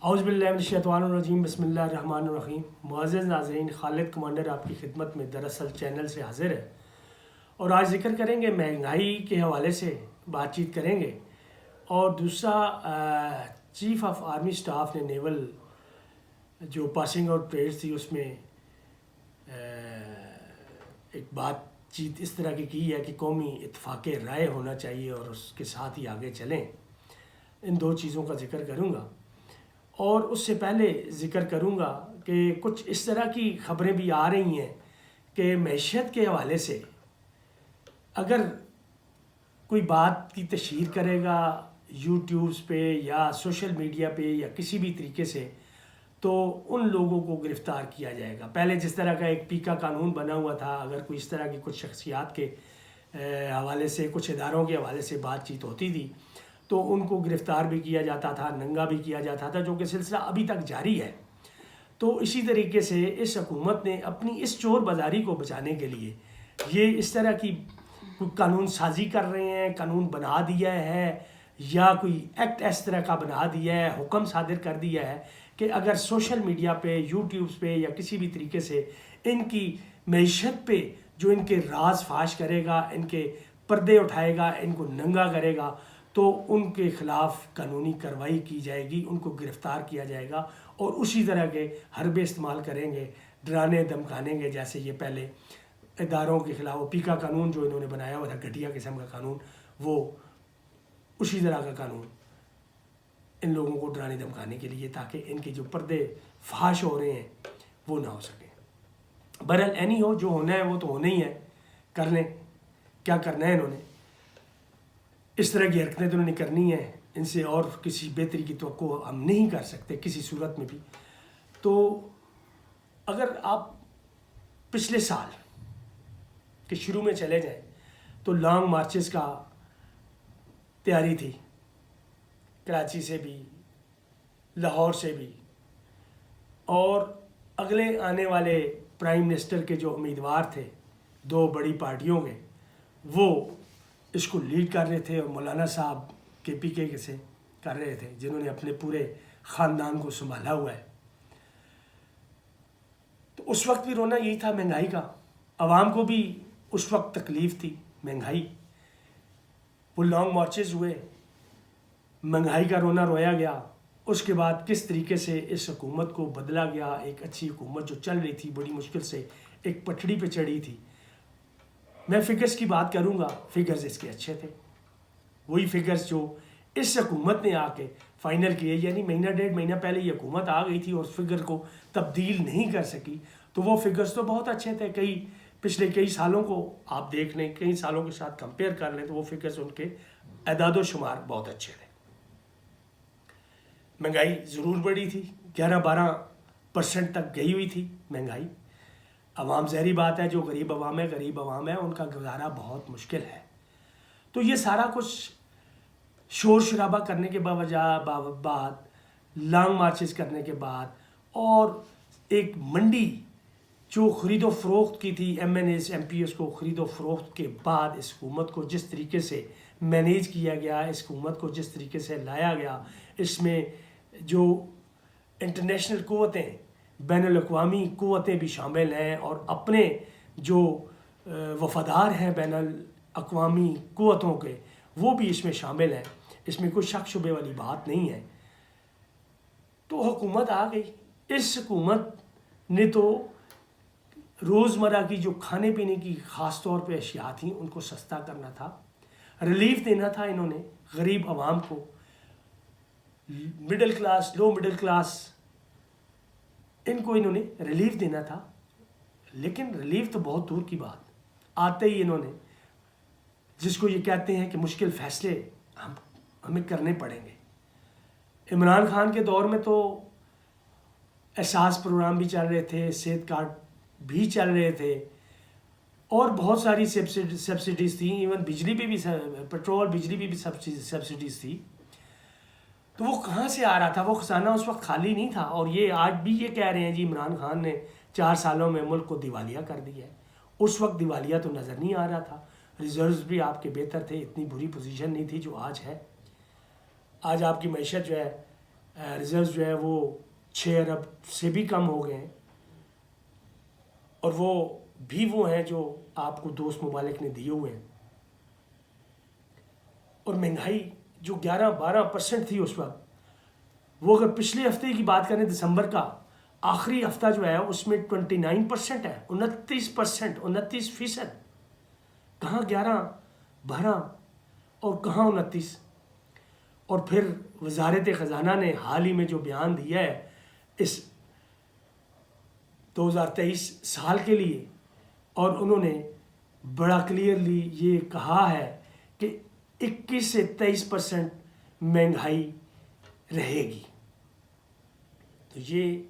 اعوذ باللہ من الشیطان الرجیم بسم اللہ الرحمن الرحیم۔ معزز ناظرین، خالد کمانڈر آپ کی خدمت میں دراصل چینل سے حاضر ہے اور آج ذکر کریں گے مہنگائی کے حوالے سے بات چیت کریں گے، اور دوسرا چیف آف آرمی سٹاف نے نیول جو پاسنگ آؤٹ پریئر تھی اس میں ایک بات چیت اس طرح کی ہے کہ قومی اتفاق رائے ہونا چاہیے اور اس کے ساتھ ہی آگے چلیں۔ ان دو چیزوں کا ذکر کروں گا، اور اس سے پہلے ذکر کروں گا کہ کچھ اس طرح کی خبریں بھی آ رہی ہیں کہ معیشت کے حوالے سے اگر کوئی بات کی تشہیر کرے گا یوٹیوبز پہ یا سوشل میڈیا پہ یا کسی بھی طریقے سے، تو ان لوگوں کو گرفتار کیا جائے گا۔ پہلے جس طرح کا ایک پیکا قانون بنا ہوا تھا، اگر کوئی اس طرح کی کچھ شخصیات کے حوالے سے، کچھ اداروں کے حوالے سے بات چیت ہوتی تھی تو ان کو گرفتار بھی کیا جاتا تھا، ننگا بھی کیا جاتا تھا، جو کہ سلسلہ ابھی تک جاری ہے۔ تو اسی طریقے سے اس حکومت نے اپنی اس چور بازاری کو بچانے کے لیے یہ اس طرح کی قانون سازی کر رہے ہیں، قانون بنا دیا ہے یا کوئی ایکٹ اس طرح کا بنا دیا ہے، حکم صادر کر دیا ہے کہ اگر سوشل میڈیا پہ، یوٹیوبز پہ یا کسی بھی طریقے سے ان کی معیشت پہ جو ان کے راز فاش کرے گا، ان کے پردے اٹھائے گا، ان کو ننگا کرے گا، تو ان کے خلاف قانونی کارروائی کی جائے گی، ان کو گرفتار کیا جائے گا، اور اسی طرح کے حربے استعمال کریں گے، ڈرانے دھمکانے گے، جیسے یہ پہلے اداروں کے خلاف وہ پیکا قانون جو انہوں نے بنایا ہوا تھا، گھٹیا قسم کا قانون، وہ اسی طرح کا قانون ان لوگوں کو ڈرانے دھمکانے کے لیے، تاکہ ان کے جو پردے فحاش ہو رہے ہیں وہ نہ ہو سکیں۔ بہرحال اینی ہو، جو ہونا ہے وہ تو ہونا ہی ہے، کر لیں، کیا کرنا ہے انہوں نے، اس طرح کی حرکتیں تو انہوں نے کرنی ہے، ان سے اور کسی بہتری کی توقع ہم نہیں کر سکتے کسی صورت میں بھی۔ تو اگر آپ پچھلے سال کے شروع میں چلے جائیں تو لانگ مارچز کا تیاری تھی، کراچی سے بھی، لاہور سے بھی، اور اگلے آنے والے پرائم منسٹر کے جو امیدوار تھے دو بڑی پارٹیوں کے، وہ اس کو لیڈ کر رہے تھے، اور مولانا صاحب کے پی کے سے کر رہے تھے، جنہوں نے اپنے پورے خاندان کو سنبھالا ہوا ہے۔ تو اس وقت بھی رونا یہی تھا مہنگائی کا، عوام کو بھی اس وقت تکلیف تھی مہنگائی، وہ لانگ مارچز ہوئے، مہنگائی کا رونا رویا گیا۔ اس کے بعد کس طریقے سے اس حکومت کو بدلا گیا، ایک اچھی حکومت جو چل رہی تھی بڑی مشکل سے ایک پٹڑی پہ چڑھی تھی۔ میں فگرز کی بات کروں گا، فگرز اس کے اچھے تھے، وہی فگرز جو اس حکومت نے آ کے فائنل کیے، یعنی مہینہ ڈیڑھ مہینہ پہلے یہ حکومت آ گئی تھی اور فگر کو تبدیل نہیں کر سکی، تو وہ فگرز تو بہت اچھے تھے۔ پچھلے کئی سالوں کو آپ دیکھ لیں، کئی سالوں کے ساتھ کمپیئر کر لیں تو وہ فگرز ان کے اعداد و شمار بہت اچھے تھے۔ مہنگائی ضرور بڑھی تھی، 11-12% تک گئی ہوئی تھی مہنگائی۔ عوام، ظاہری بات ہے، جو غریب عوام ہے ان کا گزارا بہت مشکل ہے۔ تو یہ سارا کچھ شور شرابہ کرنے کے بعد، لانگ مارچز کرنے کے بعد، اور ایک منڈی جو خرید و فروخت کی تھی، ایم این ایز ایم پی ایس کو خرید و فروخت کے بعد اس حکومت کو جس طریقے سے مینیج کیا گیا، اس حکومت کو جس طریقے سے لایا گیا، اس میں جو انٹرنیشنل قوتیں، بین الاقوامی قوتیں بھی شامل ہیں، اور اپنے جو وفادار ہیں بین الاقوامی قوتوں کے، وہ بھی اس میں شامل ہیں، اس میں کوئی شک شبے والی بات نہیں ہے۔ تو حکومت آ گئی، اس حکومت نے تو روزمرہ کی جو کھانے پینے کی خاص طور پہ اشیاء تھیں ان کو سستا کرنا تھا، ریلیف دینا تھا انہوں نے غریب عوام کو، مڈل کلاس، لو مڈل کلاس، ان کو انہوں نے ریلیف دینا تھا۔ لیکن ریلیف تو بہت دور کی بات، آتے ہی انہوں نے جس کو یہ کہتے ہیں کہ مشکل فیصلے ہمیں کرنے پڑیں گے۔ عمران خان کے دور میں تو احساس پروگرام بھی چل رہے تھے، صحت کارڈ بھی چل رہے تھے، اور بہت ساری سبسڈیز تھیں، ایون بجلی پہ بھی، پیٹرول بجلی پہ بھی سبسڈیز تھی۔ تو وہ کہاں سے آ رہا تھا؟ وہ خزانہ اس وقت خالی نہیں تھا، اور یہ آج بھی یہ کہہ رہے ہیں جی عمران خان نے 4 سالوں میں ملک کو دیوالیہ کر دیا ہے۔ اس وقت دیوالیہ تو نظر نہیں آ رہا تھا، ریزروز بھی آپ کے بہتر تھے، اتنی بری پوزیشن نہیں تھی جو آج ہے۔ آج آپ کی معیشت جو ہے ریزروز جو ہے وہ 6 ارب سے بھی کم ہو گئے ہیں، اور وہ بھی وہ ہیں جو آپ کو دوست ممالک نے دیے ہوئے ہیں۔ اور مہنگائی جو 11-12% تھی اس وقت، وہ اگر پچھلے ہفتے کی بات کریں دسمبر کا آخری ہفتہ جو ہے اس میں 29% ہے، 29%، کہاں 11-12 اور کہاں 29۔ اور پھر وزارت خزانہ نے حال ہی میں جو بیان دیا ہے اس 2023 سال کے لیے، اور انہوں نے بڑا کلیئرلی یہ کہا ہے کہ 21 سے 23% مہنگائی رہے گی۔ تو یہ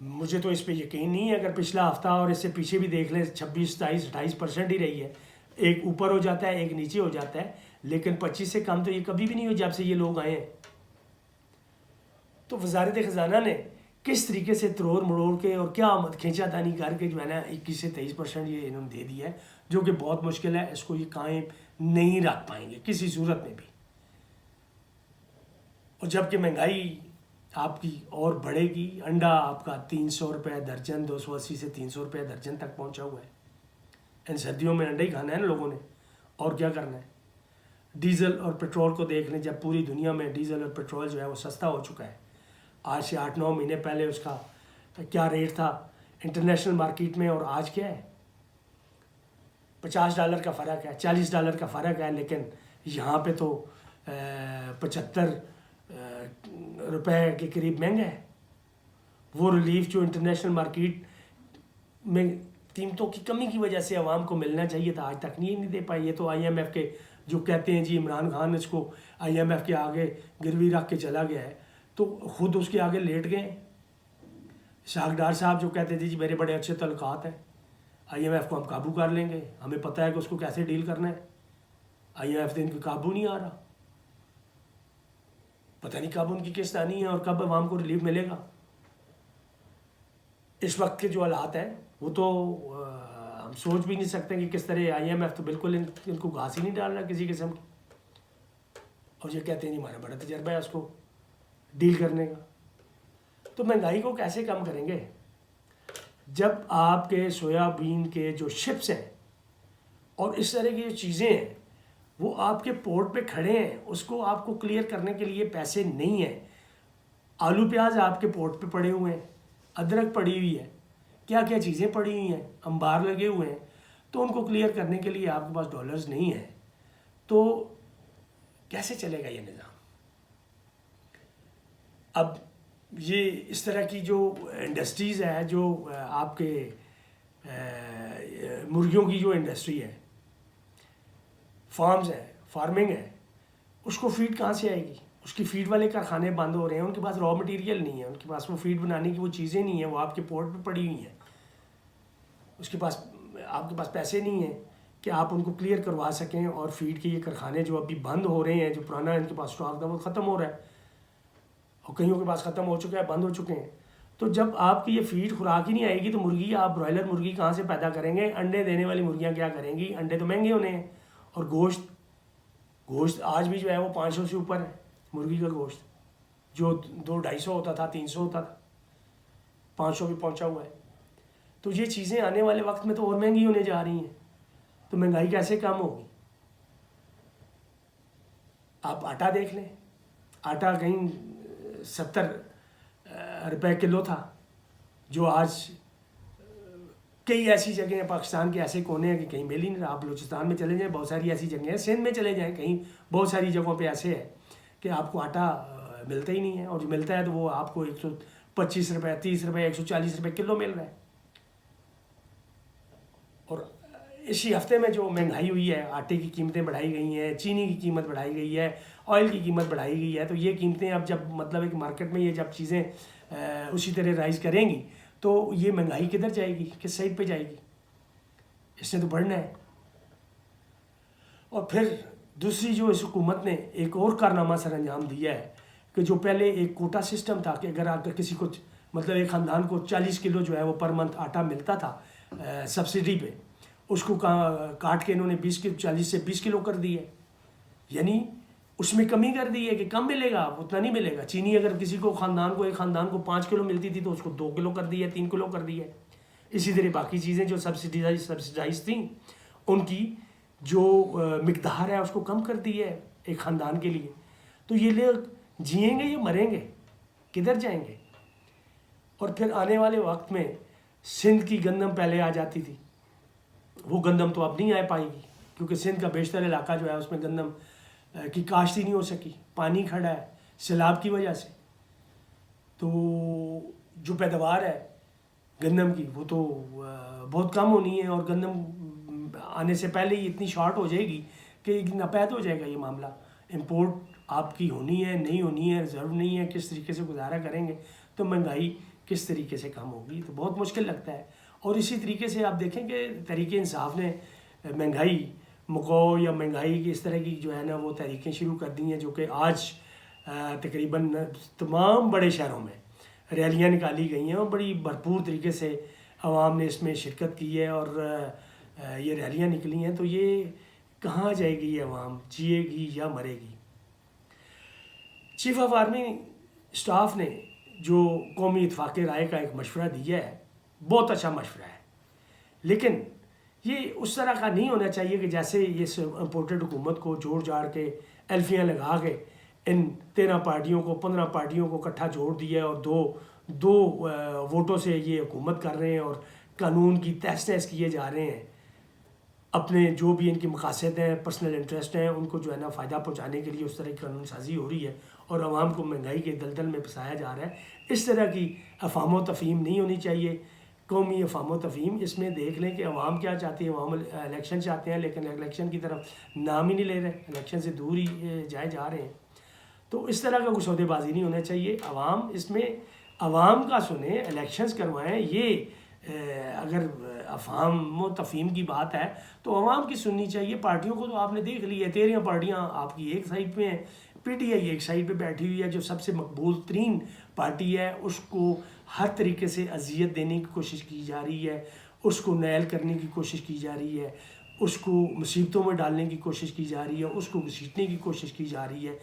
مجھے تو اس پہ یقین نہیں ہے، اگر پچھلا ہفتہ اور اس سے پیچھے بھی دیکھ لیں 26, 27, 28% ہی رہی ہے، ایک اوپر ہو جاتا ہے ایک نیچے ہو جاتا ہے، لیکن 25 سے کم تو یہ کبھی بھی نہیں ہوئی جب سے یہ لوگ آئے ہیں۔ تو وزارت خزانہ نے کس طریقے سے تروڑ مڑوڑ کے اور کیا کھینچا تانی کر کے جو ہے نا 21 سے 23% یہ انہوں نے دے دیا ہے، جو کہ بہت مشکل ہے، اس کو یہ قائم نہیں رکھ پائیں گے کسی صورت میں بھی۔ اور جب کہ مہنگائی آپ کی اور بڑھے گی، انڈا آپ کا 300 روپے درجن، 280 سے 300 روپے درجن تک پہنچا ہوا ہے۔ ان سردیوں میں انڈا ہی کھانا ہے نا لوگوں نے، اور کیا کرنا ہے۔ ڈیزل اور پیٹرول کو دیکھ لیں، جب پوری دنیا میں ڈیزل اور پیٹرول جو ہے وہ سستا ہو چکا ہے، آج سے 8-9 مہینے پہلے اس کا کیا ریٹ تھا انٹرنیشنل مارکیٹ میں، اور آج کیا ہے؟ $50 کا فرق ہے، $40 کا فرق ہے، لیکن یہاں پہ تو 75 روپے کے قریب مہنگا ہے۔ وہ ریلیف جو انٹرنیشنل مارکیٹ میں قیمتوں کی کمی کی وجہ سے عوام کو ملنا چاہیے تھا، آج تک نہیں دے پائی۔ یہ تو IMF کے جو کہتے ہیں جی عمران خان اس کو IMF کے آگے گروی رکھ کے چلا گیا ہے، تو خود اس کے آگے لیٹ گئے ہیں۔ اسحاق ڈار صاحب جو کہتے تھے جی میرے بڑے اچھے تعلقات ہیں، IMF کو ہم قابو کر لیں گے، ہمیں پتہ ہے کہ اس کو کیسے ڈیل کرنا ہے۔ IMF تو ان کو قابو نہیں آ رہا، پتہ نہیں کب ان کی قسط آنی ہے اور کب عوام کو ریلیف ملے گا۔ اس وقت کے جو حالات ہیں وہ تو ہم سوچ بھی نہیں سکتے کہ کس طرح IMF تو بالکل ان کو گھاس ہی نہیں ڈال رہا کسی قسم کی، اور یہ کہتے ہیں جی ہمارا بڑا تجربہ ہے اس کو ڈیل کرنے کا۔ تو مہنگائی کو کیسے کم کریں گے جب آپ کے سویابین کے جو شپس ہیں اور اس طرح کی جو چیزیں ہیں وہ آپ کے پورٹ پہ کھڑے ہیں، اس کو آپ کو کلیئر کرنے کے لیے پیسے نہیں ہیں۔ آلو پیاز آپ کے پورٹ پہ پڑے ہوئے ہیں، ادرک پڑی ہوئی ہے، کیا کیا چیزیں پڑی ہوئی ہیں، انبار لگے ہوئے ہیں، تو ان کو کلیئر کرنے کے لیے آپ کے پاس ڈالرز نہیں ہیں، تو کیسے چلے گا یہ نظام؟ اب یہ اس طرح کی جو انڈسٹریز ہے، جو آپ کے مرغیوں کی جو انڈسٹری ہے، فارمز ہے، فارمنگ ہے، اس کو فیڈ کہاں سے آئے گی؟ اس کی فیڈ والے کارخانے بند ہو رہے ہیں، ان کے پاس را مٹیریل نہیں ہے، ان کے پاس وہ فیڈ بنانے کی وہ چیزیں نہیں ہیں، وہ آپ کے پورٹ پہ پڑی ہوئی ہیں، اس کے پاس آپ کے پاس پیسے نہیں ہیں کہ آپ ان کو کلیئر کروا سکیں، اور فیڈ کے یہ کارخانے جو ابھی بند ہو رہے ہیں، جو پرانا ان کے پاس اسٹاک تھا وہ ختم ہو رہا ہے، اور کئیوں کے پاس ختم ہو چکا ہے، بند ہو چکے ہیں۔ تو جب آپ کی یہ فیڈ خوراک ہی نہیں آئے گی تو مرغی، آپ برائلر مرغی کہاں سے پیدا کریں گے؟ انڈے دینے والی مرغیاں کیا کریں گی؟ انڈے تو مہنگے ہونے ہیں، اور گوشت آج بھی جو ہے وہ 500 سے اوپر ہے، مرغی کا گوشت جو 200-250 ہوتا تھا، 300 ہوتا تھا، 500 بھی پہنچا ہوا ہے۔ تو یہ چیزیں آنے والے وقت میں تو اور مہنگی ہونے جا رہی ہیں، تو مہنگائی کیسے کم ہوگی؟ آپ آٹا دیکھ لیں، آٹا کہیں 70 روپے کلو تھا، جو آج کئی ایسی جگہیں ہیں پاکستان کے ایسے کونے ہیں کہ کہیں مل ہی نہیں رہا۔ آپ بلوچستان میں چلے جائیں، بہت ساری ایسی جگہیں ہیں، سندھ میں چلے جائیں، کہیں بہت ساری جگہوں پہ ایسے ہے کہ آپ کو آٹا ملتا ہی نہیں ہے، اور جو ملتا ہے تو وہ آپ کو 125 روپے، 30 روپے، 140 روپے کلو مل رہا ہے۔ اور اسی ہفتے میں جو مہنگائی ہوئی ہے، آٹے کی قیمتیں بڑھائی گئی ہیں، چینی کی قیمت بڑھائی گئی ہے، آئل کی قیمت بڑھائی گئی ہے، تو یہ قیمتیں اب جب مطلب ایک مارکیٹ میں یہ جب چیزیں اسی طرح رائز کریں گی تو یہ مہنگائی کدھر جائے گی؟ کس سائڈ پہ جائے گی؟ اس نے تو بڑھنا ہے۔ اور پھر دوسری جو اس حکومت نے ایک اور کارنامہ سر انجام دیا ہے کہ جو پہلے ایک کوٹا سسٹم تھا کہ اگر کسی کو مطلب ایک خاندان کو 40 کلو جو ہے وہ پر منتھ آٹا ملتا تھا سبسڈی پہ، اس کو کاٹ کے انہوں نے 40 سے 20 کلو کر دی ہے، یعنی اس میں کمی کر دی ہے کہ کم ملے گا، اتنا نہیں ملے گا. چینی اگر کسی کو ایک خاندان کو 5 کلو ملتی تھی تو اس کو 2 کلو کر دی ہے، 3 کلو کر دی ہے. اسی طرح باقی چیزیں جو سبسڈائز تھیں ان کی جو مقدار ہے اس کو کم کر دی ہے ایک خاندان کے لیے. تو یہ لوگ جئیں گے یا مریں گے، کدھر جائیں گے؟ اور پھر آنے والے وقت میں سندھ کی گندم پہلے آ جاتی تھی، وہ گندم تو اب نہیں آ پائے گی کیونکہ سندھ کا بیشتر علاقہ جو ہے اس میں گندم کی کاشت ہی نہیں ہو سکی، پانی کھڑا ہے سیلاب کی وجہ سے. تو جو پیداوار ہے گندم کی وہ تو بہت کم ہونی ہے، اور گندم آنے سے پہلے ہی اتنی شارٹ ہو جائے گی کہ ناپید ہو جائے گا یہ معاملہ. امپورٹ آپ کی ہونی ہے نہیں ہونی ہے، ریزرو نہیں ہے، کس طریقے سے گزارا کریں گے، تو مہنگائی کس طریقے سے کم ہوگی، تو بہت مشکل لگتا ہے. اور اسی طریقے سے آپ دیکھیں کہ تحریک انصاف نے مہنگائی مکو یا مہنگائی کی اس طرح کی جو ہے نا وہ تحریکیں شروع کر دی ہیں، جو کہ آج تقریباً تمام بڑے شہروں میں ریلیاں نکالی گئی ہیں اور بڑی بھرپور طریقے سے عوام نے اس میں شرکت کی ہے اور یہ ریلیاں نکلی ہیں. تو یہ کہاں جائے گی یہ عوام، جیے گی یا مرے گی؟ چیف آف آرمی اسٹاف نے جو قومی اتفاق رائے کا ایک مشورہ دیا ہے بہت اچھا مشورہ ہے، لیکن یہ اس طرح کا نہیں ہونا چاہیے کہ جیسے یہ امپورٹڈ حکومت کو جوڑ جاڑ کے ایلفیاں لگا کے ان 13 پارٹیوں کو 15 پارٹیوں کو اکٹھا جوڑ دیا ہے اور دو ووٹوں سے یہ حکومت کر رہے ہیں اور قانون کی تحس کیے جا رہے ہیں. اپنے جو بھی ان کی مقاصد ہیں، پرسنل انٹرسٹ ہیں، ان کو جو ہے نا فائدہ پہنچانے کے لیے اس طرح کی قانون سازی ہو رہی ہے اور عوام کو مہنگائی کے دلدل میں پھنسایا جا رہا ہے. اس طرح کی افہام و تفہیم نہیں ہونی چاہیے. قومی افہام و تفہیم اس میں دیکھ لیں کہ عوام کیا چاہتی ہے. عوام الیکشن چاہتے ہیں لیکن الیکشن کی طرف نام ہی نہیں لے رہے، الیکشن سے دور ہی جائے جا رہے ہیں. تو اس طرح کا کوئی سودے بازی نہیں ہونا چاہیے. عوام اس میں عوام کا سنیں، الیکشنز کروائیں. یہ اگر افہام و تفہیم کی بات ہے تو عوام کی سننی چاہیے. پارٹیوں کو تو آپ نے دیکھ لی ہے، 13 پارٹیاں آپ کی ایک سائڈ پہ ہیں، پی ٹی آئی ایک سائڈ پہ بیٹھی ہوئی ہے جو سب سے مقبول ترین پارٹی ہے. اس کو ہر طریقے سے اذیت دینے کی کوشش کی جا رہی ہے، اس کو نیل کرنے کی کوشش کی جا رہی ہے، اس کو مصیبتوں میں ڈالنے کی کوشش کی جا رہی ہے، اس کو گھسیٹنے کی کوشش کی جا رہی ہے.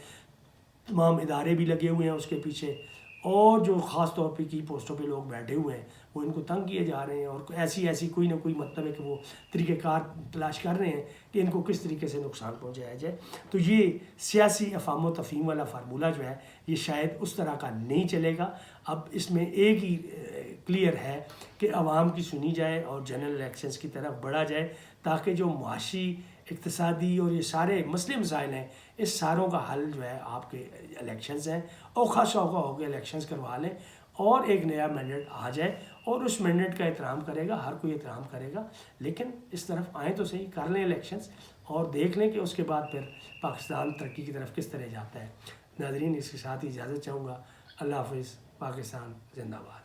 تمام ادارے بھی لگے ہوئے ہیں اس کے پیچھے، اور جو خاص طور پہ کی پوسٹوں پہ لوگ بیٹھے ہوئے ہیں وہ ان کو تنگ کیے جا رہے ہیں اور ایسی کوئی نہ کوئی مطلب ہے کہ وہ طریقہ کار تلاش کر رہے ہیں کہ ان کو کس طریقے سے نقصان پہنچایا جائے. تو یہ سیاسی افہام و تفہیم والا فارمولہ جو ہے یہ شاید اس طرح کا نہیں چلے گا. اب اس میں ایک ہی کلیئر ہے کہ عوام کی سنی جائے اور جنرل الیکشنز کی طرف بڑھا جائے تاکہ جو معاشی، اقتصادی اور یہ سارے مسئلے مسائل ہیں اس ساروں کا حل جو ہے آپ کے الیکشنز ہیں. اور خاص اوقع ہو کے الیکشنز کروا لیں اور ایک نیا مینڈیٹ آ جائے اور اس مینڈیٹ کا احترام کرے گا، ہر کوئی احترام کرے گا. لیکن اس طرف آئیں تو صحیح، کر لیں الیکشنز اور دیکھ لیں کہ اس کے بعد پھر پاکستان ترقی کی طرف کس طرح جاتا ہے. ناظرین، اس کے ساتھ ہی اجازت چاہوں گا. اللہ حافظ. پاکستان زندہ باد.